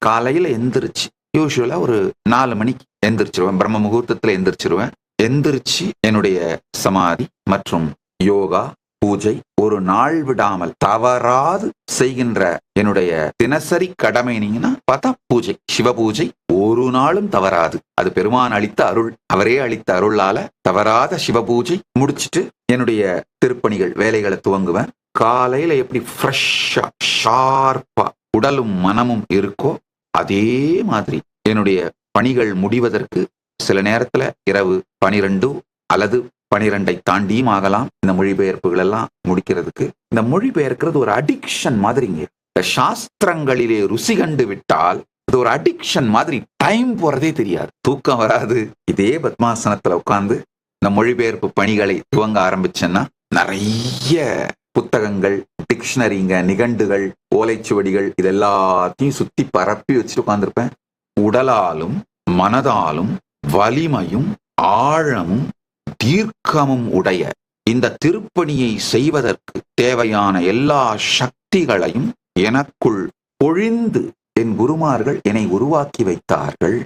காலையில எந்திரிச்சு யூஸ்வலா ஒரு 4 மணிக்கு எந்திரிச்சிருவேன். பிரம்ம முகூர்த்தத்துல எந்திரிச்சிருவேன். எந்திரிச்சு என்னுடைய சமாதி மற்றும் யோகா பூஜை ஒரு நாள் விடாமல் தவறாது செய்கின்ற என்னுடைய தினசரி கடமை நீங்கன்னா பார்த்தா பூஜை, சிவ பூஜை ஒரு நாளும் தவறாது. அது பெருமான் அளித்த அருள், அவரே அளித்த அருளால தவறாத சிவ பூஜை முடிச்சுட்டு என்னுடைய திருப்பணிகள் வேலைகளை துவங்குவேன். காலையில எப்படி ஃப்ரெஷ்ஷா ஷார்ப்பா உடலும் மனமும் இருக்கோ அதே மாதிரி என்னுடைய பணிகள் முடிவதற்கு சில நேரத்துல இரவு 12 அல்லது 12 தாண்டியும் ஆகலாம். இந்த மொழிபெயர்ப்புகள் எல்லாம் முடிக்கிறதுக்கு இந்த மொழிபெயர்க்கிறது ஒரு அடிக்ஷன் மாதிரிங்க. இந்த சாஸ்திரங்களிலே ருசி கண்டு விட்டால் அது ஒரு அடிக்ஷன் மாதிரி, டைம் போறதே தெரியாது, தூக்கம் வராது. இதே பத்மாசனத்துல உட்கார்ந்து இந்த மொழிபெயர்ப்பு பணிகளை துவங்க ஆரம்பிச்சேன்னா நிறைய புத்தகங்கள், டிக்ஷனரிங்க, நிகண்டுகள், ஓலைச்சுவடிகள் இது எல்லாத்தையும் சுத்தி பரப்பி வச்சுட்டு உட்கார்ந்துருப்பேன். உடலாலும் மனதாலும் வலிமையும் ஆழமும் தீர்க்கமும் உடைய இந்த திருப்பணியை செய்வதற்கு தேவையான எல்லா சக்திகளையும் எனக்குள் பொழிந்து என் குருமார்கள் என்னை உருவாக்கி வைத்தார்கள்.